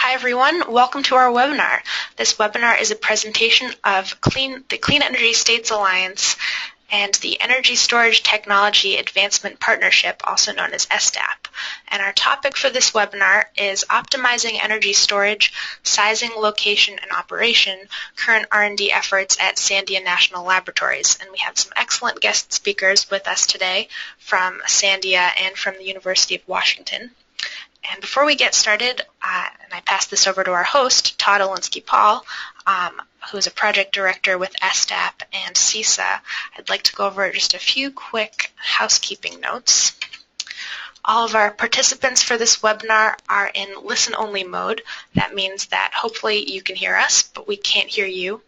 Hi everyone, welcome to our webinar. This webinar is a presentation of the Clean Energy States Alliance and the Energy Storage Technology Advancement Partnership, also known as STAP. And our topic for this webinar is Optimizing Energy Storage, Sizing, Location, and Operation, Current R&D Efforts at Sandia National Laboratories. And we have some excellent guest speakers with us today from Sandia and from the University of Washington. And before we get started, and I pass this over to our host, Todd Olinsky-Paul, who is a project director with STAP and CISA, I'd like to go over just a few quick housekeeping notes. All of our participants for this webinar are in listen-only mode. That means that hopefully you can hear us, but we can't hear you.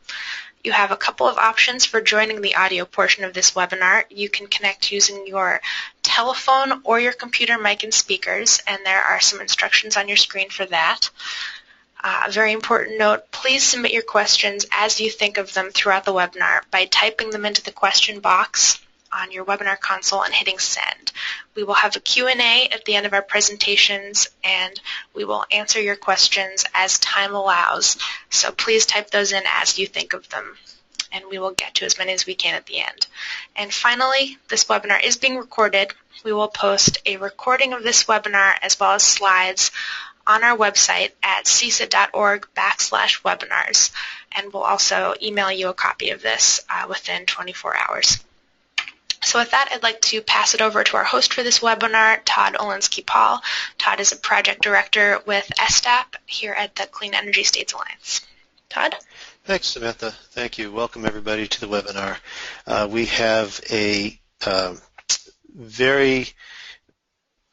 You have a couple of options for joining the audio portion of this webinar. You can connect using your telephone or your computer mic and speakers, and there are some instructions on your screen for that. A very important note, please submit your questions as you think of them throughout the webinar by typing them into the question box on your webinar console and hitting send. We will have a Q&A at the end of our presentations, and we will answer your questions as time allows. So please type those in as you think of them, and we will get to as many as we can at the end. And finally, this webinar is being recorded. We will post a recording of this webinar as well as slides on our website at cisa.org/webinars, and we'll also email you a copy of this within 24 hours. So with that, I'd like to pass it over to our host for this webinar, Todd Olinsky-Paul. Todd is a project director with STAP here at the Clean Energy States Alliance. Todd? Thanks, Samantha. Thank you. Welcome, everybody, to the webinar. We have a very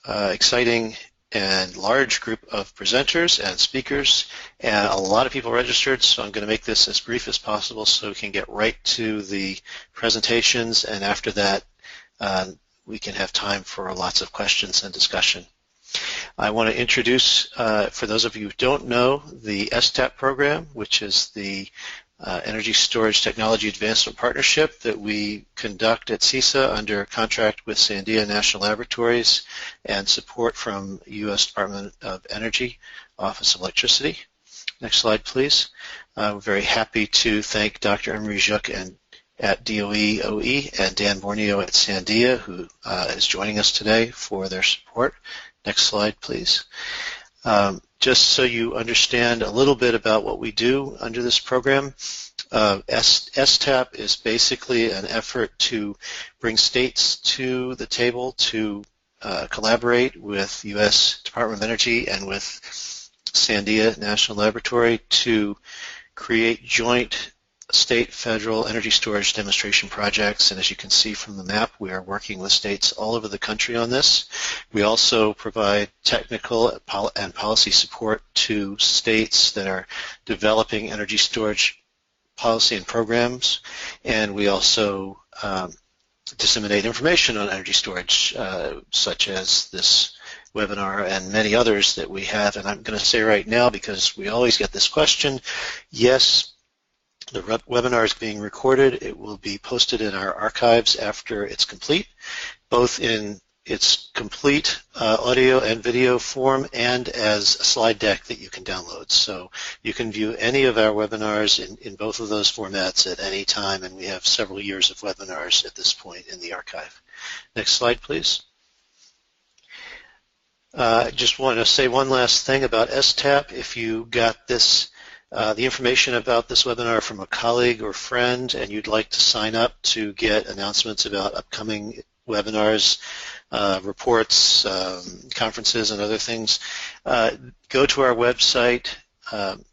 exciting and large group of presenters and speakers, and a lot of people registered, so I'm going to make this as brief as possible so we can get right to the presentations, and after that we can have time for lots of questions and discussion. I want to introduce, for those of you who don't know, the STAP program, which is the Energy Storage Technology Advancement Partnership that we conduct at CISA under contract with Sandia National Laboratories and support from U.S. Department of Energy, Office of Electricity. Next slide, please. We're very happy to thank Dr. Emery Juk at DOE-OE and Dan Borneo at Sandia, who is joining us today, for their support. Next slide, please. Just so you understand a little bit about what we do under this program, STAP is basically an effort to bring states to the table to collaborate with U.S. Department of Energy and with Sandia National Laboratory to create joint state federal energy storage demonstration projects, and as you can see from the map, we are working with states all over the country on this. We also provide technical and policy support to states that are developing energy storage policy and programs, and we also disseminate information on energy storage, such as this webinar and many others that we have. And I'm going to say right now, because we always get this question, yes, the webinar is being recorded. It will be posted in our archives after it's complete, both in its complete audio and video form and as a slide deck that you can download. So you can view any of our webinars in both of those formats at any time, and we have several years of webinars at this point in the archive. Next slide, please. I just want to say one last thing about STAP. If you got this the information about this webinar from a colleague or friend and you'd like to sign up to get announcements about upcoming webinars, reports, conferences, and other things, go to our website, and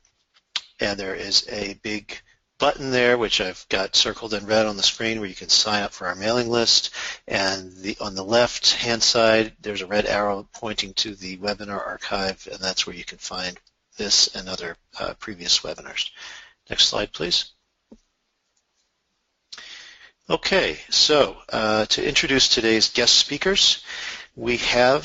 there is a big button there which I've got circled in red on the screen where you can sign up for our mailing list, and on the left hand side there's a red arrow pointing to the webinar archive, and that's where you can find this and other previous webinars. Next slide, please. Okay, so to introduce today's guest speakers, we have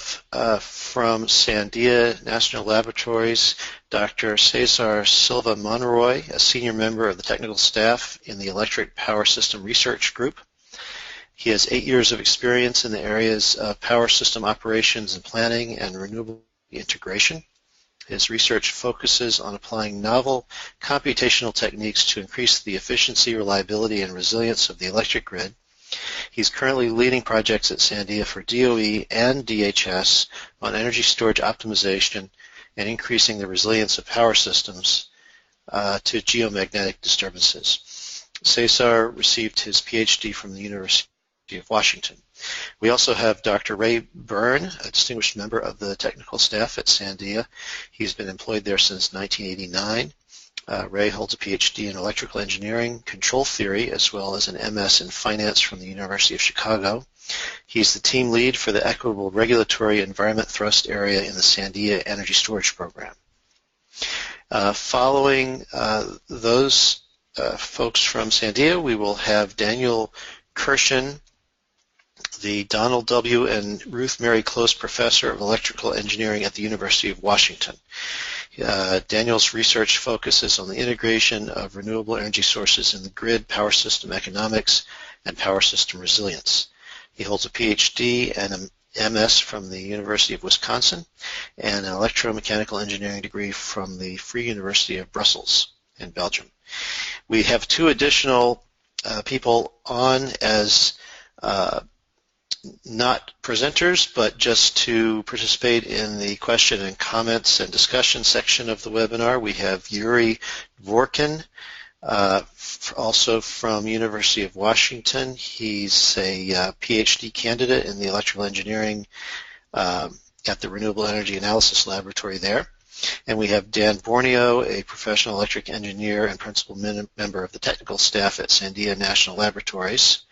from Sandia National Laboratories, Dr. César Silva-Monroy, a senior member of the technical staff in the Electric Power System Research Group. He has 8 years of experience in the areas of power system operations and planning and renewable integration. His research focuses on applying novel computational techniques to increase the efficiency, reliability, and resilience of the electric grid. He's currently leading projects at Sandia for DOE and DHS on energy storage optimization and increasing the resilience of power systems to geomagnetic disturbances. César received his PhD from the University of Washington. We also have Dr. Ray Byrne, a distinguished member of the technical staff at Sandia. He's been employed there since 1989. Ray holds a PhD in electrical engineering, control theory, as well as an MS in finance from the University of Chicago. He's the team lead for the Equitable Regulatory Environment Thrust Area in the Sandia Energy Storage Program. Following those folks from Sandia, we will have Daniel Kirschen, the Donald W. and Ruth Mary Close Professor of Electrical Engineering at the University of Washington. Daniel's research focuses on the integration of renewable energy sources in the grid, power system economics, and power system resilience. He holds a PhD and an MS from the University of Wisconsin and an electromechanical engineering degree from the Free University of Brussels in Belgium. We have two additional people on as not presenters, but just to participate in the question and comments and discussion section of the webinar. We have Yury Dvorkin, also from University of Washington. He's a PhD candidate in the electrical engineering at the Renewable Energy Analysis Laboratory there. And we have Dan Borneo, a professional electric engineer and principal member of the technical staff at Sandia National Laboratories.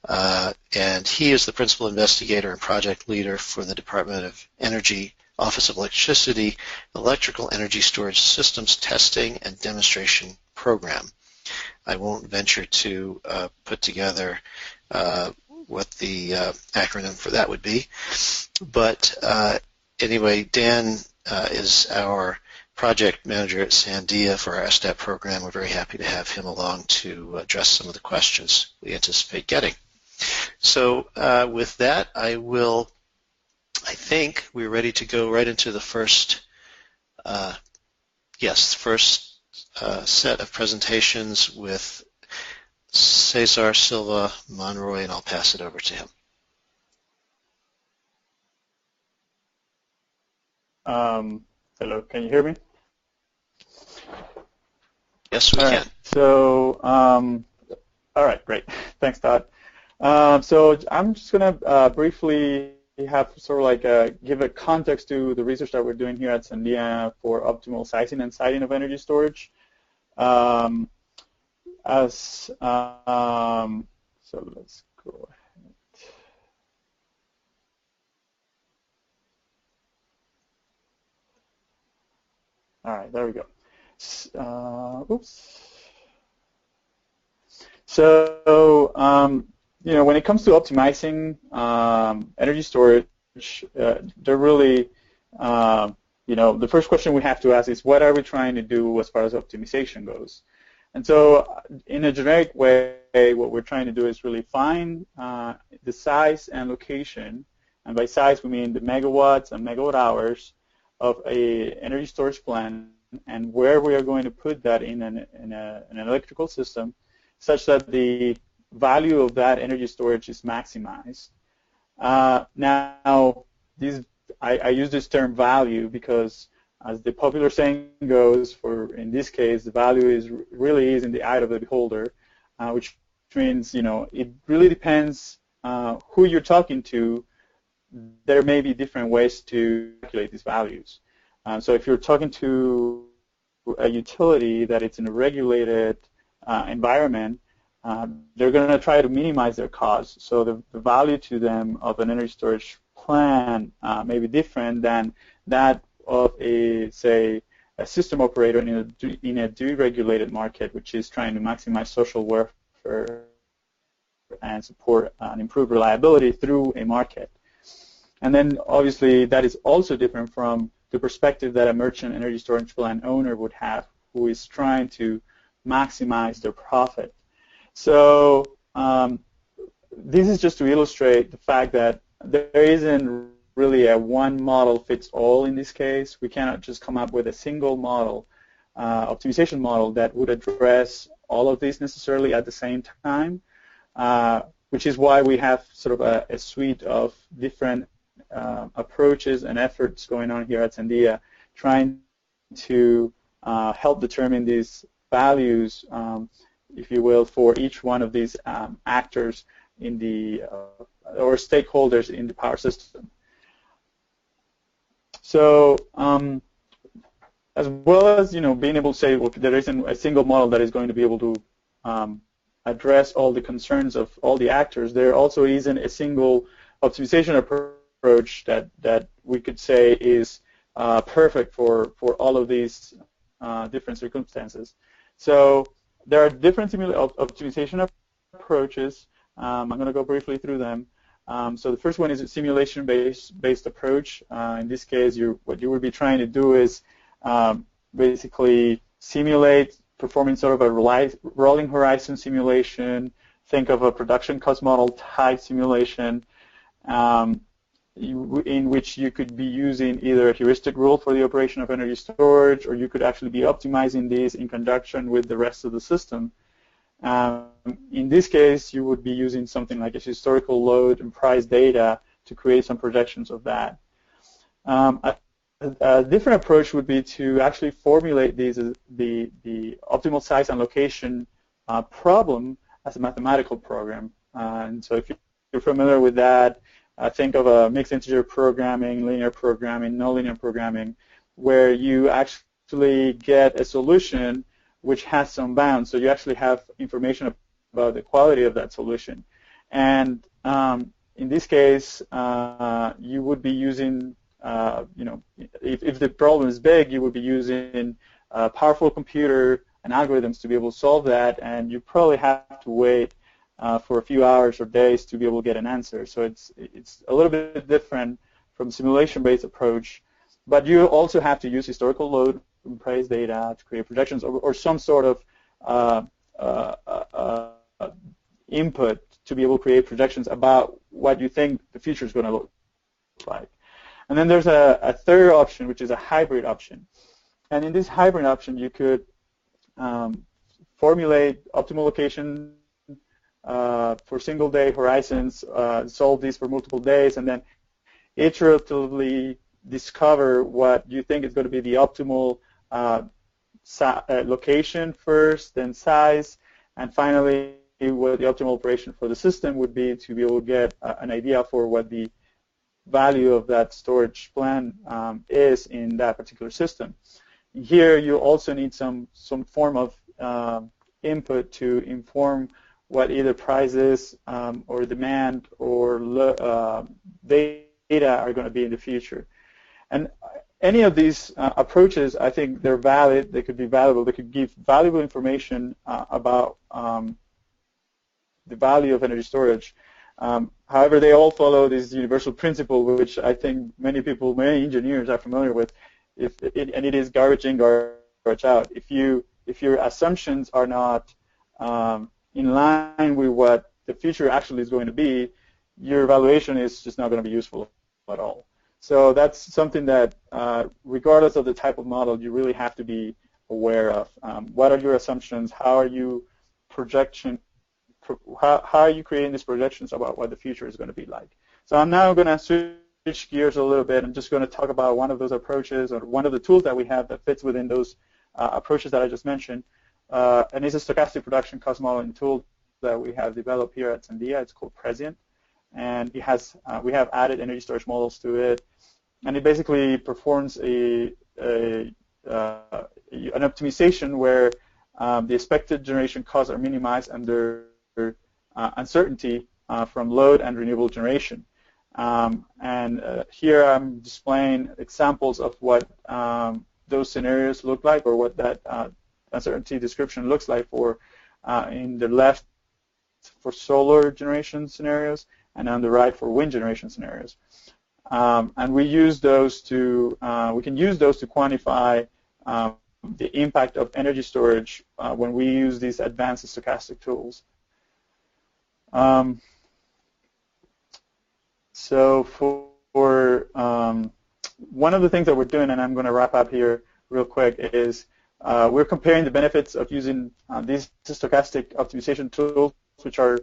And he is the principal investigator and project leader for the Department of Energy Office of Electricity Electrical Energy Storage Systems Testing and Demonstration Program. I won't venture to put together what the acronym for that would be, but anyway, Dan is our project manager at Sandia for our STAP program. We're very happy to have him along to address some of the questions we anticipate getting. So with that, I think we're ready to go right into the first, set of presentations with César Silva-Monroy, and I'll pass it over to him. Hello, can you hear me? Yes, we can. So, all right, great. Thanks, Todd. So I'm just going to briefly have sort of like give a context to the research that we're doing here at Sandia for optimal sizing and siting of energy storage. So let's go ahead. All right, there we go. Oops. So, when it comes to optimizing energy storage, they're really, the first question we have to ask is, what are we trying to do as far as optimization goes? And so, in a generic way, what we're trying to do is really find the size and location, and by size we mean the megawatts and megawatt hours of a energy storage plant, and where we are going to put that in an electrical system, such that the value of that energy storage is maximized. Now, I use this term value because, as the popular saying goes, in this case, the value really is in the eye of the beholder, which means, it really depends who you're talking to. There may be different ways to calculate these values. So if you're talking to a utility that it's in a regulated environment, they're going to try to minimize their costs. So the value to them of an energy storage plan may be different than that of a system operator in a deregulated market, which is trying to maximize social welfare and support and improve reliability through a market. And then obviously that is also different from the perspective that a merchant energy storage plant owner would have, who is trying to maximize their profit. So this is just to illustrate the fact that there isn't really a one model fits all in this case. We cannot just come up with a single model, optimization model that would address all of these necessarily at the same time, which is why we have sort of a suite of different approaches and efforts going on here at Sandia, trying to help determine these values, if you will, for each one of these actors in the or stakeholders in the power system. So as well as being able to say, well, there isn't a single model that is going to be able to address all the concerns of all the actors, there also isn't a single optimization approach that we could say is perfect for all of these different circumstances. So there are different optimization approaches. I'm going to go briefly through them. So the first one is a simulation-based approach. In this case, what you would be trying to do is basically simulate, performing sort of a rolling horizon simulation. Think of a production cost model type simulation, in which you could be using either a heuristic rule for the operation of energy storage, or you could actually be optimizing these in conjunction with the rest of the system. In this case, you would be using something like a historical load and price data to create some projections of that. A different approach would be to actually formulate the optimal size and location problem as a mathematical program. And so if you're familiar with that, think of a mixed integer programming, linear programming, nonlinear programming, where you actually get a solution which has some bounds. So you actually have information about the quality of that solution. And in this case, you would be using, if the problem is big, you would be using a powerful computer and algorithms to be able to solve that, and you probably have to wait for a few hours or days to be able to get an answer. So it's a little bit different from simulation-based approach, but you also have to use historical load and price data to create projections, or some sort of input to be able to create projections about what you think the future is going to look like. And then there's a third option, which is a hybrid option. And in this hybrid option, you could formulate optimal location for single-day horizons, solve these for multiple days, and then iteratively discover what you think is going to be the optimal location first, then size, and finally what the optimal operation for the system would be to be able to get an idea for what the value of that storage plan is in that particular system. Here you also need some form of input to inform what either prices or demand or data are going to be in the future. And any of these approaches, I think they're valid, they could be valuable, they could give valuable information about the value of energy storage. However, they all follow this universal principle, which I think many engineers are familiar with, and it is garbage in, garbage out. If your assumptions are not in line with what the future actually is going to be, your evaluation is just not going to be useful at all. So that's something that, regardless of the type of model, you really have to be aware of. What are your assumptions? How are you how are you creating these projections about what the future is going to be like? So I'm now going to switch gears a little bit. I'm just going to talk about one of those approaches, or one of the tools that we have that fits within those approaches that I just mentioned. And it's a stochastic production cost modeling tool that we have developed here at Sandia. It's called Prescient, and it has we have added energy storage models to it, and it basically performs an optimization where the expected generation costs are minimized under uncertainty from load and renewable generation. And here I'm displaying examples of what those scenarios look like, or what that uncertainty description looks like for in the left for solar generation scenarios, and on the right for wind generation scenarios. And we use those to we can use those to quantify the impact of energy storage when we use these advanced stochastic tools. So one of the things that we're doing, and I'm going to wrap up here real quick, is we're comparing the benefits of using these stochastic optimization tools, which are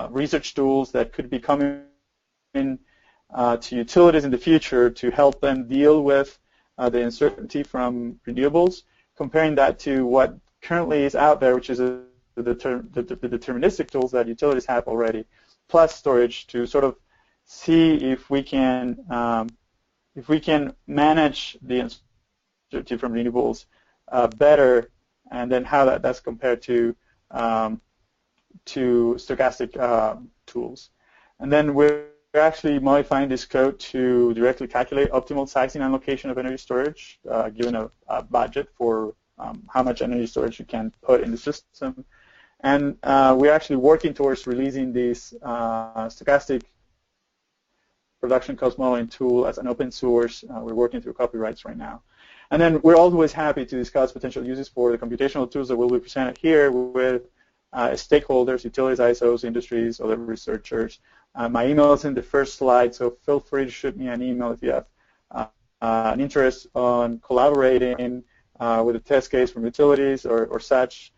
research tools that could be coming in to utilities in the future to help them deal with the uncertainty from renewables, comparing that to what currently is out there, which is the deterministic tools that utilities have already, plus storage, to sort of see if we can manage the uncertainty from renewables better, and then how that's compared to stochastic tools. And then we're actually modifying this code to directly calculate optimal sizing and location of energy storage, given a budget for how much energy storage you can put in the system. And we're actually working towards releasing this stochastic production cost modeling tool as an open source. We're working through copyrights right now. And then we're always happy to discuss potential uses for the computational tools that will be presented here with stakeholders, utilities, ISOs, industries, other researchers. My email is in the first slide, so feel free to shoot me an email if you have an interest on collaborating with a test case from utilities or such.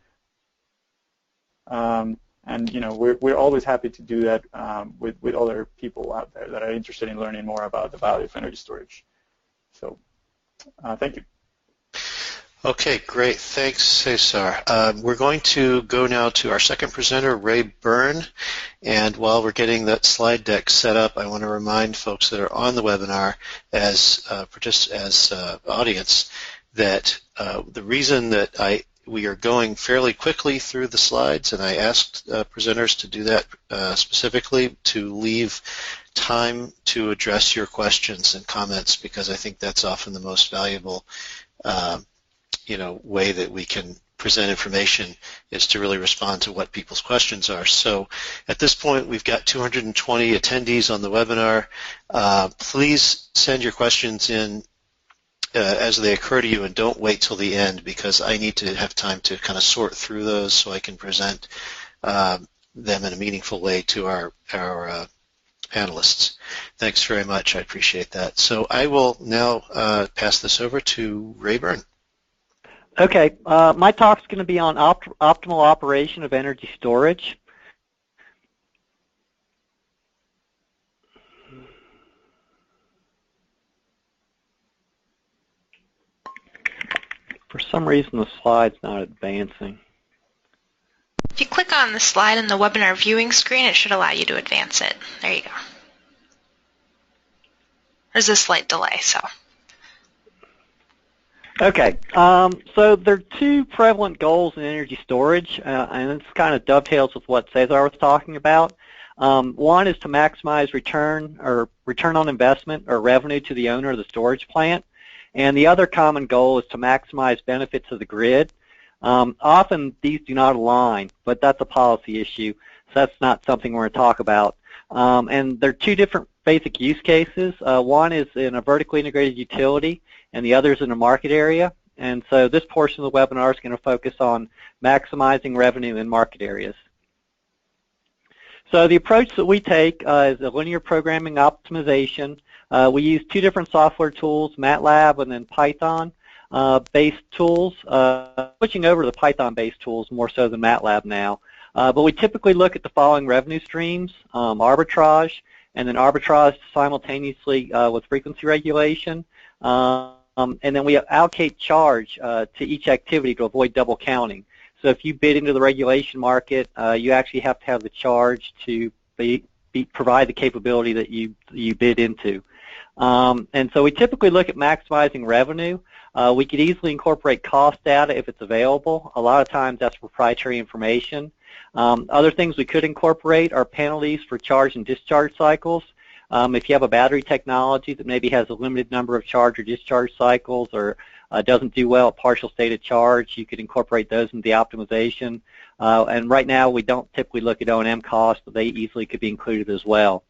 And we're always happy to do that with other people out there that are interested in learning more about the value of energy storage. So thank you. Okay, great. Thanks, César. We're going to go now to our second presenter, Ray Byrne. And while we're getting that slide deck set up, I want to remind folks that are on the webinar as audience that the reason that we are going fairly quickly through the slides, and I asked presenters to do that specifically to leave time to address your questions and comments, because I think that's often the most valuable way that we can present information, is to really respond to what people's questions are. So at this point, we've got 220 attendees on the webinar. Please send your questions in as they occur to you, and don't wait till the end, because I need to have time to kind of sort through those so I can present them in a meaningful way to our panelists. Thanks very much. I appreciate that. So I will now pass this over to Ray Byrne. Okay, my talk's going to be on optimal operation of energy storage. For some reason, the slide's not advancing. If you click on the slide in the webinar viewing screen, it should allow you to advance it. There you go. There's a slight delay, so. Okay, so there are two prevalent goals in energy storage, and this kind of dovetails with what César was talking about. One is to maximize return on investment or revenue to the owner of the storage plant, and the other common goal is to maximize benefits of the grid. Often these do not align, but that's a policy issue, so that's not something we're going to talk about. And there are two different basic use cases. One is in a vertically integrated utility, and the other is in a market area. And so this portion of the webinar is going to focus on maximizing revenue in market areas. So the approach that we take is a linear programming optimization. We use two different software tools, MATLAB and then Python-based tools, switching over to the Python-based tools more so than MATLAB now. But we typically look at the following revenue streams: arbitrage, and then arbitrage simultaneously with frequency regulation. And then we allocate charge to each activity to avoid double counting. So if you bid into the regulation market, you actually have to have the charge to provide the capability that you bid into. And so we typically look at maximizing revenue. We could easily incorporate cost data if it's available. A lot of times that's proprietary information. Other things we could incorporate are penalties for charge and discharge cycles. If you have a battery technology that maybe has a limited number of charge or discharge cycles, or doesn't do well at partial state of charge, you could incorporate those into the optimization. And right now we don't typically look at O&M costs, but they easily could be included as well.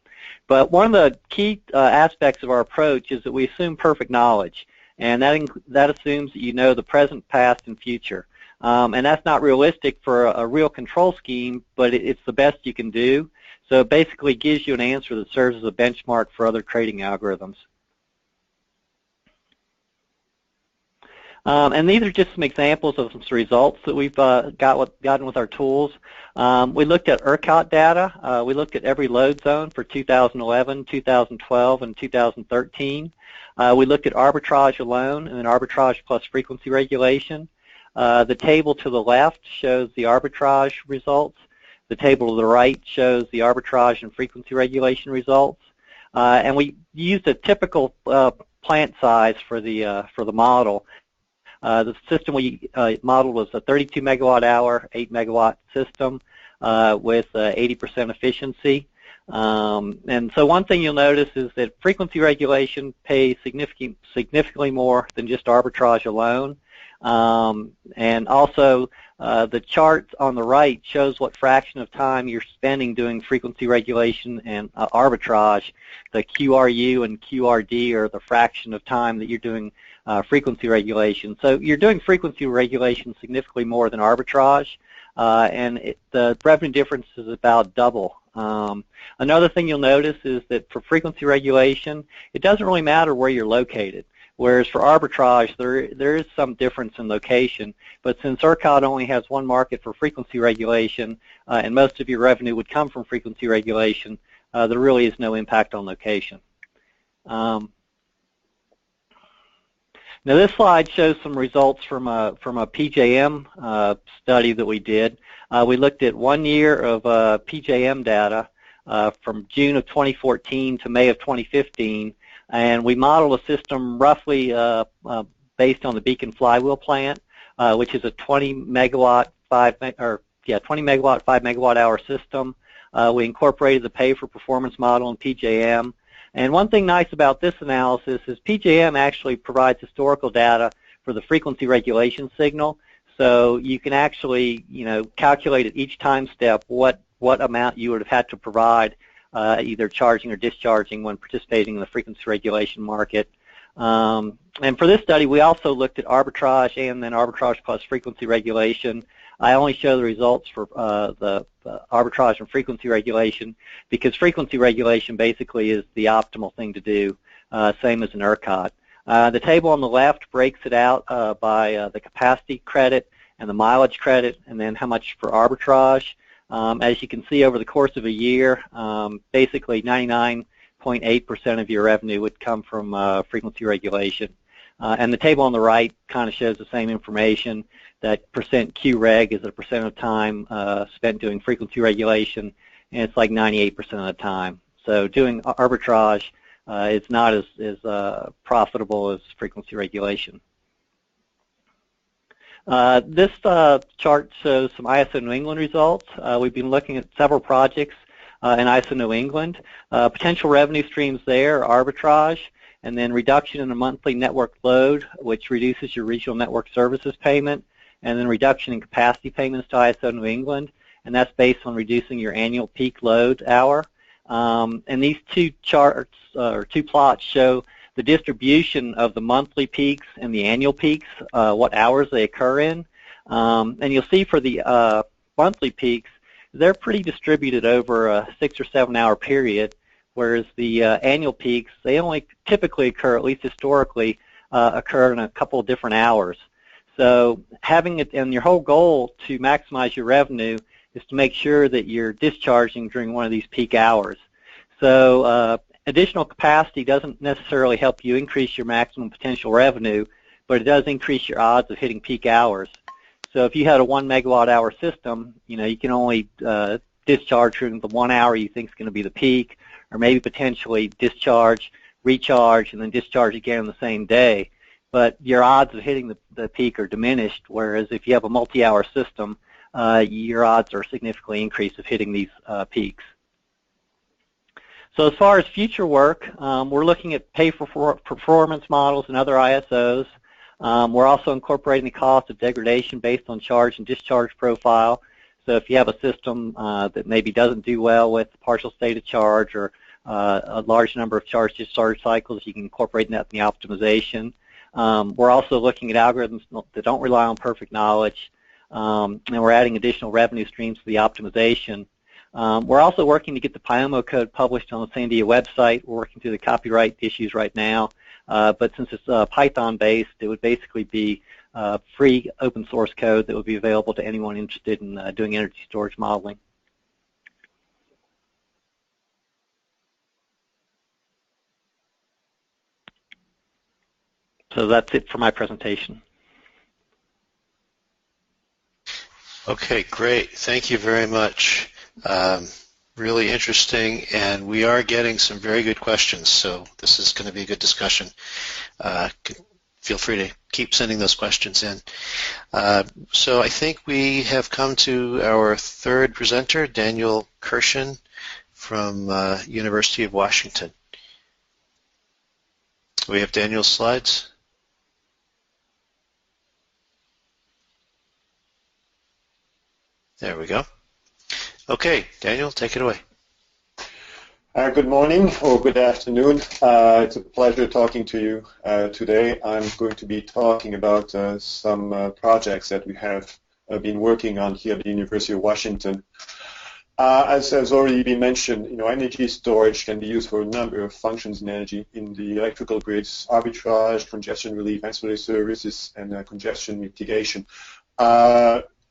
But one of the key aspects of our approach is that we assume perfect knowledge, and that assumes that you know the present, past, and future. And that's not realistic for a real control scheme, but it's the best you can do. So it basically gives you an answer that serves as a benchmark for other trading algorithms. And these are just some examples of some results that we've gotten with our tools. We looked at ERCOT data. We looked at every load zone for 2011, 2012, and 2013. We looked at arbitrage alone and then arbitrage plus frequency regulation. The table to the left shows the arbitrage results. The table to the right shows the arbitrage and frequency regulation results. And we used a typical plant size for the model. The system we modeled was a 32 megawatt hour, 8 megawatt system with 80% efficiency. And so one thing you'll notice is that frequency regulation pays significantly more than just arbitrage alone. And also the chart on the right shows what fraction of time you're spending doing frequency regulation and arbitrage. The QRU and QRD are the fraction of time that you're doing frequency regulation. So you're doing frequency regulation significantly more than arbitrage, and the revenue difference is about double. Another thing you'll notice is that for frequency regulation, it doesn't really matter where you're located. Whereas for arbitrage, there is some difference in location, but since ERCOT only has one market for frequency regulation, and most of your revenue would come from frequency regulation, there really is no impact on location. Now this slide shows some results from a PJM study that we did. We looked at 1 year of PJM data from June of 2014 to May of 2015, and we modeled a system roughly based on the Beacon flywheel plant, which is a 20 megawatt 5 megawatt hour system. We incorporated the pay for performance model in PJM. And one thing nice about this analysis is PJM actually provides historical data for the frequency regulation signal, so you can actually, calculate at each time step what amount you would have had to provide, either charging or discharging when participating in the frequency regulation market. And for this study, we also looked at arbitrage and then arbitrage plus frequency regulation. I only show the results for the arbitrage and frequency regulation because frequency regulation basically is the optimal thing to do, same as an ERCOT. The table on the left breaks it out by the capacity credit and the mileage credit and then how much for arbitrage. As you can see over the course of a year, basically 99.8% of your revenue would come from frequency regulation. And the table on the right kind of shows the same information, that percent QReg is a percent of time spent doing frequency regulation, and it's like 98% of the time. So doing arbitrage is not as profitable as frequency regulation. This chart shows some ISO New England results. We've been looking at several projects in ISO New England. Potential revenue streams there are arbitrage, and then reduction in the monthly network load, which reduces your regional network services payment, and then reduction in capacity payments to ISO New England, and that's based on reducing your annual peak load hour. And these two charts, or two plots, show the distribution of the monthly peaks and the annual peaks, what hours they occur in. And you'll see for the monthly peaks, they're pretty distributed over a 6 or 7 hour period, whereas the annual peaks, they only typically occur, at least historically, occur in a couple of different hours. So having it, and your whole goal to maximize your revenue is to make sure that you're discharging during one of these peak hours. So additional capacity doesn't necessarily help you increase your maximum potential revenue, but it does increase your odds of hitting peak hours. So if you had a 1 megawatt hour system, you can only discharge during the 1 hour you think is going to be the peak, or maybe potentially discharge, recharge, and then discharge again on the same day. But your odds of hitting the peak are diminished, whereas if you have a multi-hour system, your odds are significantly increased of hitting these peaks. So as far as future work, we're looking at pay for performance models and other ISOs. We're also incorporating the cost of degradation based on charge and discharge profile. So if you have a system that maybe doesn't do well with partial state of charge or a large number of charge-discharge cycles, you can incorporate that in the optimization. We're also looking at algorithms that don't rely on perfect knowledge, and we're adding additional revenue streams to the optimization. We're also working to get the PIOMO code published on the Sandia website. We're working through the copyright issues right now. But since it's Python-based, it would basically be free open source code that would be available to anyone interested in doing energy storage modeling. So that's it for my presentation. Okay, great. Thank you very much. Really interesting, and we are getting some very good questions, so this is going to be a good discussion. Feel free to keep sending those questions in. So I think we have come to our third presenter, Daniel Kirschen from University of Washington. We have Daniel's slides. There we go. Okay, Daniel, take it away. Good morning or good afternoon. It's a pleasure talking to you today. I'm going to be talking about some projects that we have been working on here at the University of Washington. As has already been mentioned, energy storage can be used for a number of functions in energy in the electrical grids: arbitrage, congestion relief, ancillary services, and congestion mitigation.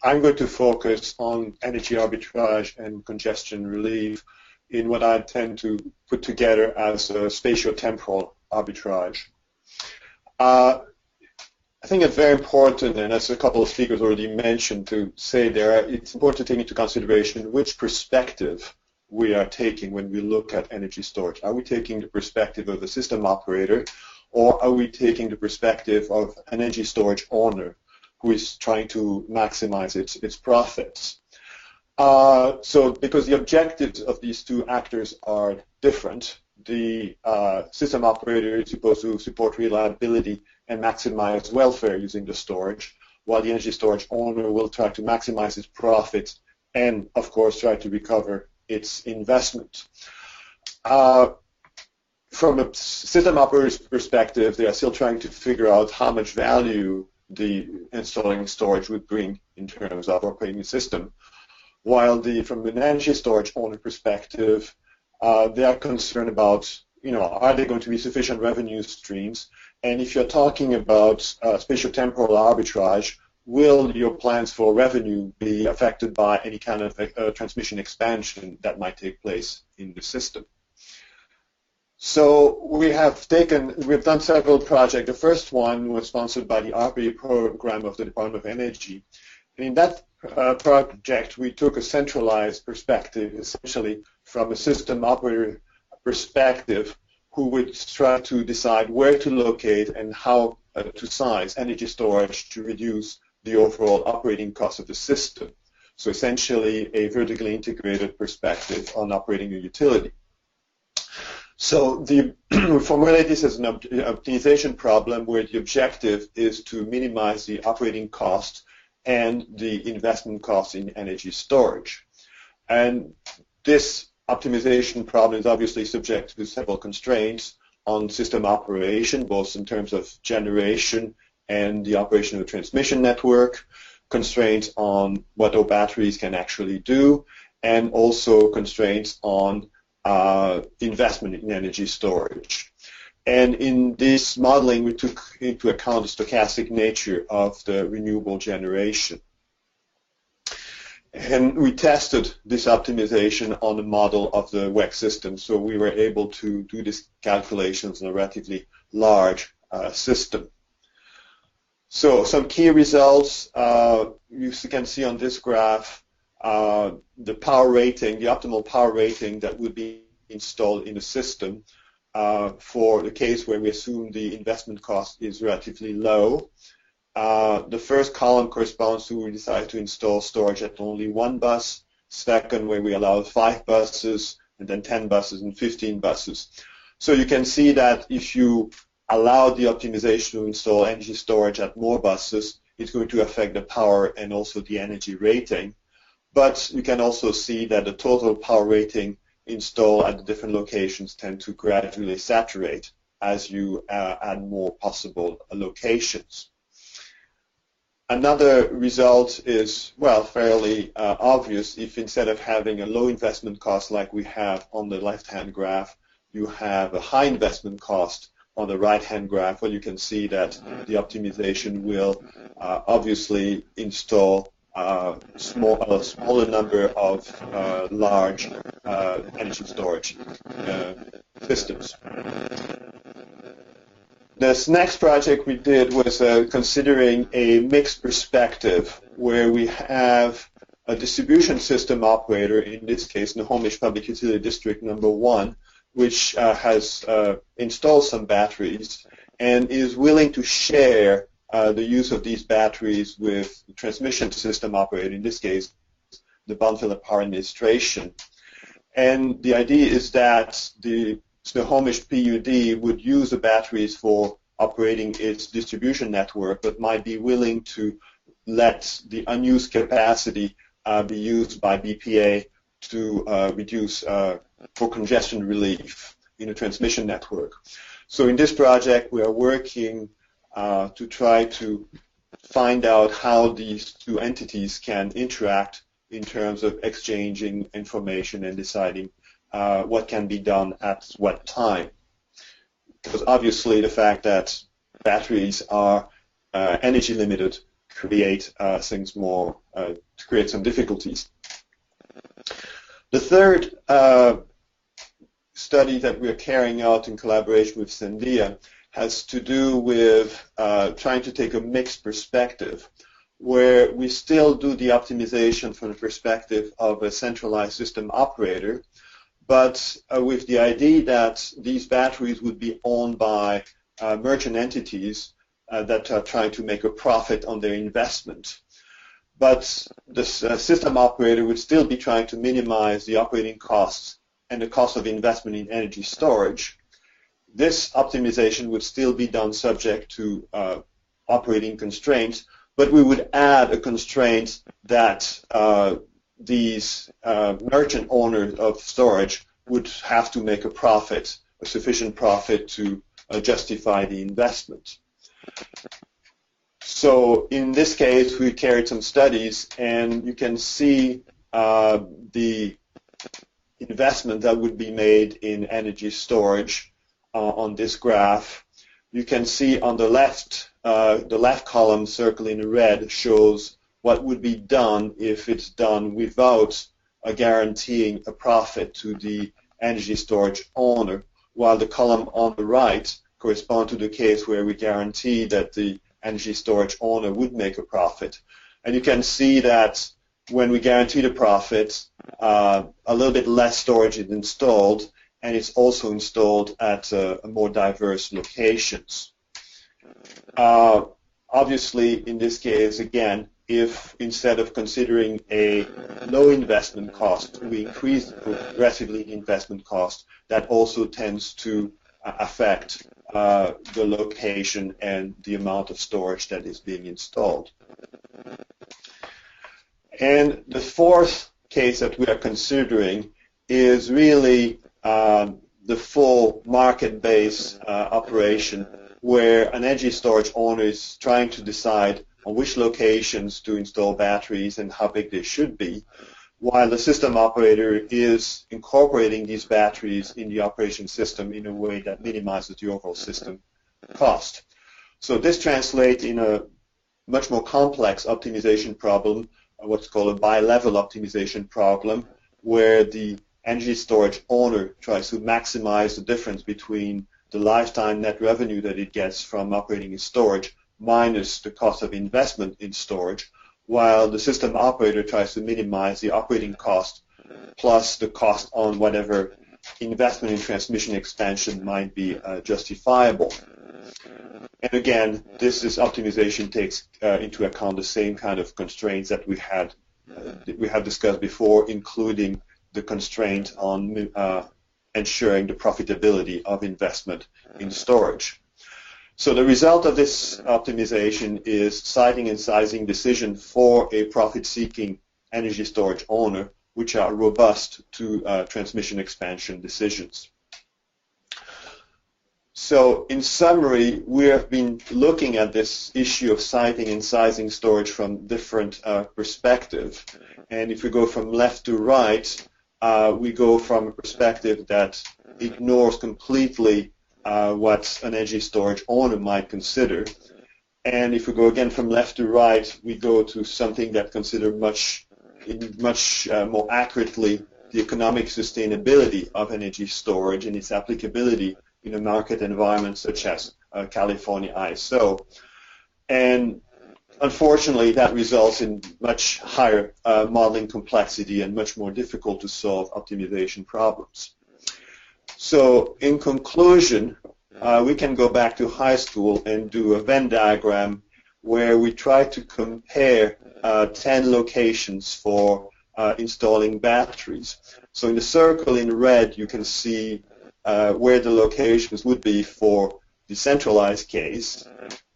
I'm going to focus on energy arbitrage and congestion relief in what I tend to put together as a spatio-temporal arbitrage. I think it's very important, and as a couple of speakers already mentioned, to say there, it's important to take into consideration which perspective we are taking when we look at energy storage. Are we taking the perspective of the system operator, or are we taking the perspective of an energy storage owner who is trying to maximize its profits? So because the objectives of these two actors are different, the system operator is supposed to support reliability and maximize welfare using the storage, while the energy storage owner will try to maximize its profits and, of course, try to recover its investment. From a system operator's perspective, they are still trying to figure out how much value the installing storage would bring in terms of operating the system. While from an energy storage owner perspective, they are concerned about, are there going to be sufficient revenue streams? And if you're talking about spatio-temporal arbitrage, will your plans for revenue be affected by any kind of transmission expansion that might take place in the system? So we've done several projects. The first one was sponsored by the RP program of the Department of Energy. And in that project, we took a centralized perspective, essentially from a system operator perspective, who would try to decide where to locate and how to size energy storage to reduce the overall operating cost of the system. So essentially a vertically integrated perspective on operating a utility. So we formulate this as an optimization problem where the objective is to minimize the operating cost and the investment cost in energy storage. And this optimization problem is obviously subject to several constraints on system operation, both in terms of generation and the operation of the transmission network, constraints on what our batteries can actually do, and also constraints on investment in energy storage. And in this modeling, we took into account the stochastic nature of the renewable generation. And we tested this optimization on a model of the WEC system, so we were able to do these calculations on a relatively large system. So some key results, you can see on this graph, the power rating, the optimal power rating that would be installed in the system for the case where we assume the investment cost is relatively low. The first column corresponds to we decided to install storage at only one bus. Second, where we allowed 5 buses, and then 10 buses and 15 buses. So you can see that if you allow the optimization to install energy storage at more buses, it's going to affect the power and also the energy rating. But you can also see that the total power rating installed at the different locations tend to gradually saturate as you add more possible locations. Another result is, well, fairly obvious. If instead of having a low investment cost like we have on the left-hand graph, you have a high investment cost on the right-hand graph, well, you can see that the optimization will obviously install a smaller number of large energy storage systems. This next project we did was considering a mixed perspective where we have a distribution system operator, in this case Snohomish Public Utility District number 1, which has installed some batteries and is willing to share the use of these batteries with the transmission system operator, in this case the Bonfiller Power Administration. And the idea is that the Snohomish PUD would use the batteries for operating its distribution network, but might be willing to let the unused capacity be used by BPA to reduce for congestion relief in a transmission network. So in this project, we are working to try to find out how these two entities can interact in terms of exchanging information and deciding what can be done at what time. Because obviously the fact that batteries are energy limited create things more, create some difficulties. The third study that we're carrying out in collaboration with Sandia has to do with trying to take a mixed perspective where we still do the optimization from the perspective of a centralized system operator, but with the idea that these batteries would be owned by merchant entities that are trying to make a profit on their investment. But the system operator would still be trying to minimize the operating costs and the cost of investment in energy storage. This optimization would still be done subject to operating constraints, but we would add a constraint that these merchant owners of storage would have to make a profit, a sufficient profit to justify the investment. So in this case, we carried some studies, and you can see the investment that would be made in energy storage on this graph. You can see on the left column, circle in red, shows what would be done if it's done without guaranteeing a profit to the energy storage owner, while the column on the right corresponds to the case where we guarantee that the energy storage owner would make a profit. And you can see that when we guarantee the profit, a little bit less storage is installed, and it's also installed at more diverse locations. Obviously, in this case, again, if instead of considering a low investment cost, we increase progressively the investment cost, that also tends to affect the location and the amount of storage that is being installed. And the fourth case that we are considering is really the full market-based operation where an energy storage owner is trying to decide on which locations to install batteries and how big they should be, while the system operator is incorporating these batteries in the operation system in a way that minimizes the overall system cost. So this translates in a much more complex optimization problem, what's called a bi-level optimization problem, where the energy storage owner tries to maximize the difference between the lifetime net revenue that it gets from operating in storage minus the cost of investment in storage, while the system operator tries to minimize the operating cost plus the cost on whatever investment in transmission expansion might be justifiable. And again, this optimization takes into account the same kind of constraints that we have discussed before, including the constraint on ensuring the profitability of investment in storage. So the result of this optimization is siting and sizing decision for a profit-seeking energy storage owner, which are robust to transmission expansion decisions. So in summary, we have been looking at this issue of siting and sizing storage from different perspectives. And if we go from left to right, we go from a perspective that ignores completely what an energy storage owner might consider. And if we go again from left to right, we go to something that considers much more accurately the economic sustainability of energy storage and its applicability in a market environment such as California ISO. And unfortunately, that results in much higher modeling complexity and much more difficult to solve optimization problems. So in conclusion, we can go back to high school and do a Venn diagram where we try to compare 10 locations for installing batteries. So in the circle in red, you can see where the locations would be for the centralized case.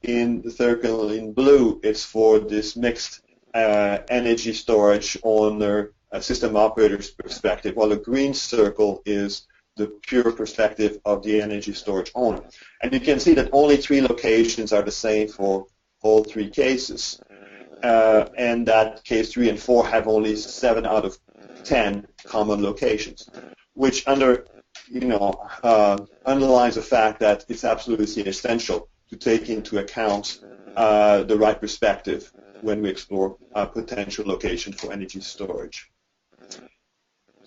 In the circle in blue, it's for this mixed energy storage owner system operator's perspective, while the green circle is the pure perspective of the energy storage owner. And you can see that only 3 locations are the same for all 3 cases. And that case 3 and 4 have only 7 out of 10 common locations, which underlines the fact that it's absolutely essential to take into account the right perspective when we explore potential location for energy storage.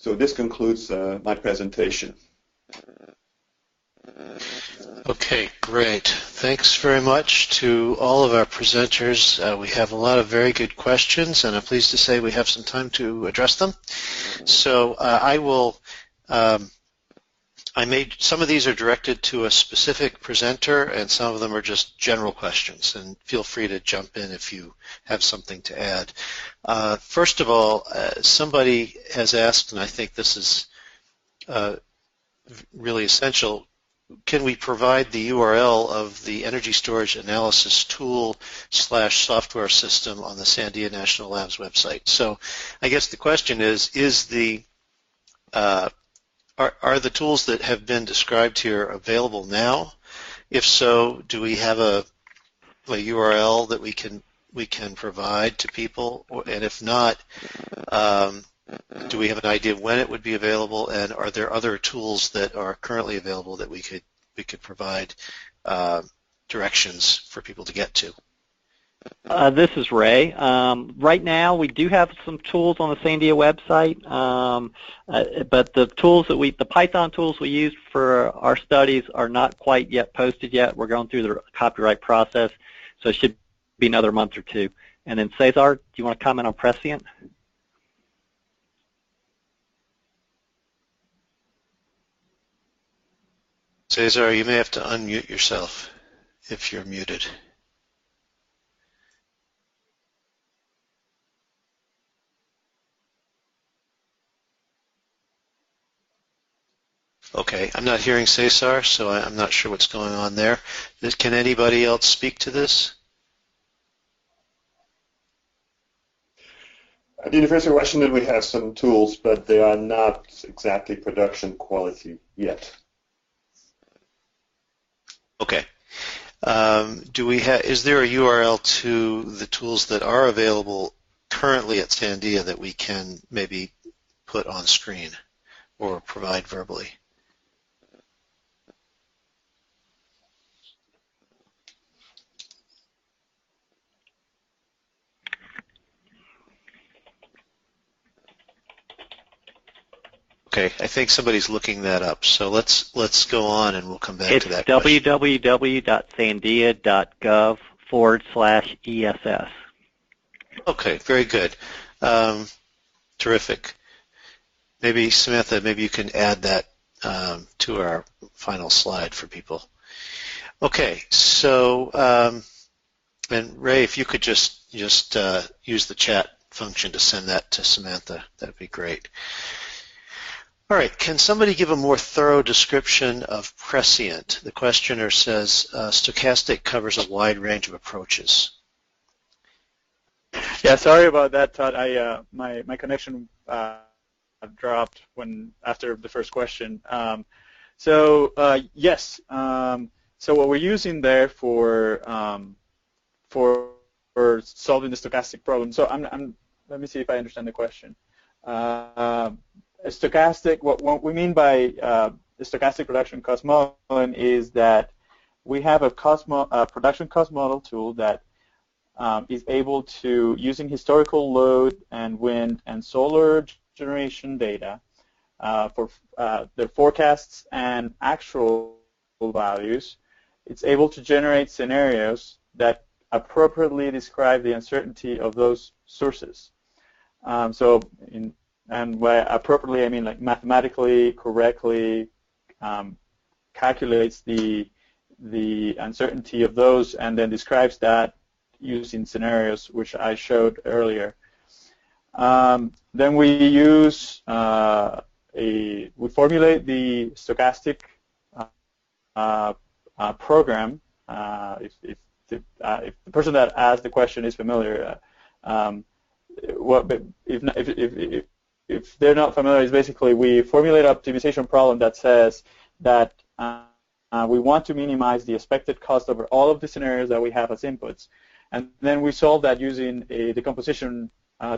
So this concludes my presentation. Okay, great. Thanks very much to all of our presenters. We have a lot of very good questions, and I'm pleased to say we have some time to address them. So some of these are directed to a specific presenter, and some of them are just general questions, and feel free to jump in if you have something to add. First of all, somebody has asked, and I think this is really essential, can we provide the URL of the energy storage analysis tool / software system on the Sandia National Labs website? So I guess the question is are the tools that have been described here available now? If so, do we have a URL that we can provide to people? And if not, do we have an idea of when it would be available? And are there other tools that are currently available that we could provide directions for people to get to? This is Ray. Right now, we do have some tools on the Sandia website, but the Python tools we use for our studies are not quite yet posted yet. We're going through the copyright process, so it should be another month or 2. And then César, do you want to comment on Prescient? César, you may have to unmute yourself if you're muted. Okay, I'm not hearing César, so I'm not sure what's going on there. Can anybody else speak to this? The university of Washington, we have some tools, but they are not exactly production quality yet. Okay. Is there a URL to the tools that are available currently at Sandia that we can maybe put on screen or provide verbally? Okay, I think somebody's looking that up. So let's go on, and we'll come back to that question. It's www.sandia.gov/ESS. Okay, very good. Terrific. Maybe, Samantha, maybe you can add that to our final slide for people. Okay, so, and Ray, if you could just use the chat function to send that to Samantha, that would be great. All right, can somebody give a more thorough description of Prescient? The questioner says Stochastic covers a wide range of approaches. Yeah, sorry about that, Todd. My connection dropped after the first question. So yes. So what we're using there for solving the stochastic problem. So let me see if I understand the question. Stochastic. What we mean by the stochastic production cost modeling is that we have a production cost model tool that is able to, using historical load and wind and solar generation data for their forecasts and actual values, it's able to generate scenarios that appropriately describe the uncertainty of those sources. And by appropriately, I mean like mathematically correctly calculates the uncertainty of those and then describes that using scenarios, which I showed earlier. Then we use we formulate the stochastic program. If the person that asked the question is familiar, if they're not familiar, it's basically we formulate an optimization problem that says that we want to minimize the expected cost over all of the scenarios that we have as inputs. And then we solve that using a decomposition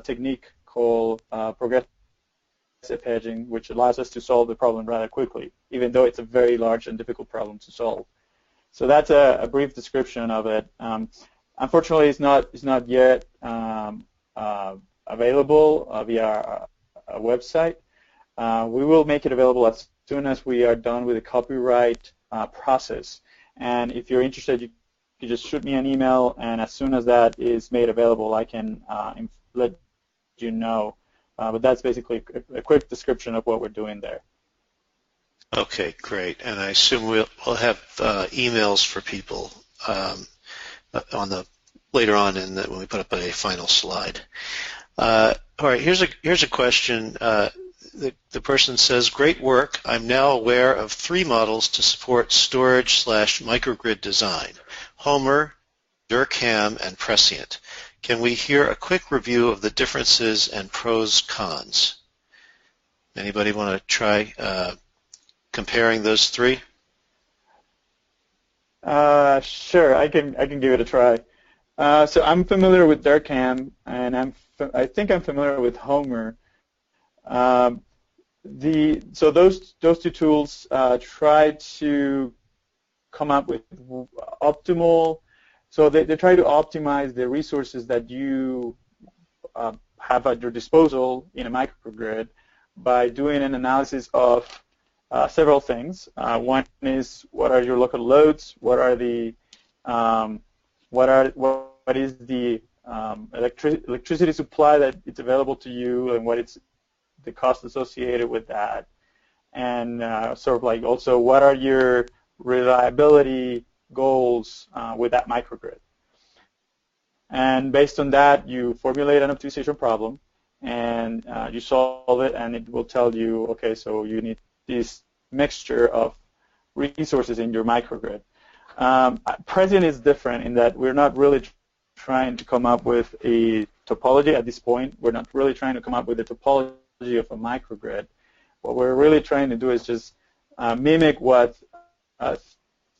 technique called progressive hedging, which allows us to solve the problem rather quickly, even though it's a very large and difficult problem to solve. So that's a brief description of it. Unfortunately, it's not yet available via our website. We will make it available as soon as we are done with the copyright process. And if you're interested, you just shoot me an email, and as soon as that is made available, I can let you know. But that's basically a quick description of what we're doing there. Okay, great. And I assume we'll have emails for people later on when we put up a final slide. All right, here's a question. The person says, great work. I'm now aware of 3 models to support storage/microgrid design: Homer, Dvorkin, and Prescient. Can we hear a quick review of the differences and pros, cons? Anybody want to try comparing those 3? Sure, I can give it a try. So I'm familiar with Dvorkin, and I think I'm familiar with Homer. So those 2 tools try to come up with optimal. So they try to optimize the resources that you have at your disposal in a microgrid by doing an analysis of several things. One is, what are your local loads? What is the electricity supply that it's available to you, and what is the cost associated with that? And sort of like also, what are your reliability goals with that microgrid? And based on that, you formulate an optimization problem, and you solve it, and it will tell you, okay, so you need this mixture of resources in your microgrid. Prescient is different in that we're not really trying to come up with a topology at this point. We're not really trying to come up with a topology of a microgrid. What we're really trying to do is just mimic what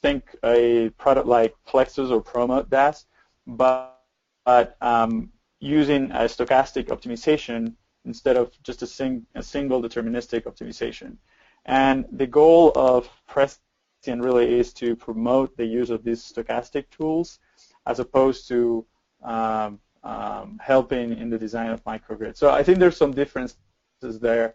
think a product like Plexus or Promote does, but using a stochastic optimization instead of just a single deterministic optimization. And the goal of Prescient really is to promote the use of these stochastic tools as opposed to helping in the design of microgrids. So I think there's some differences there.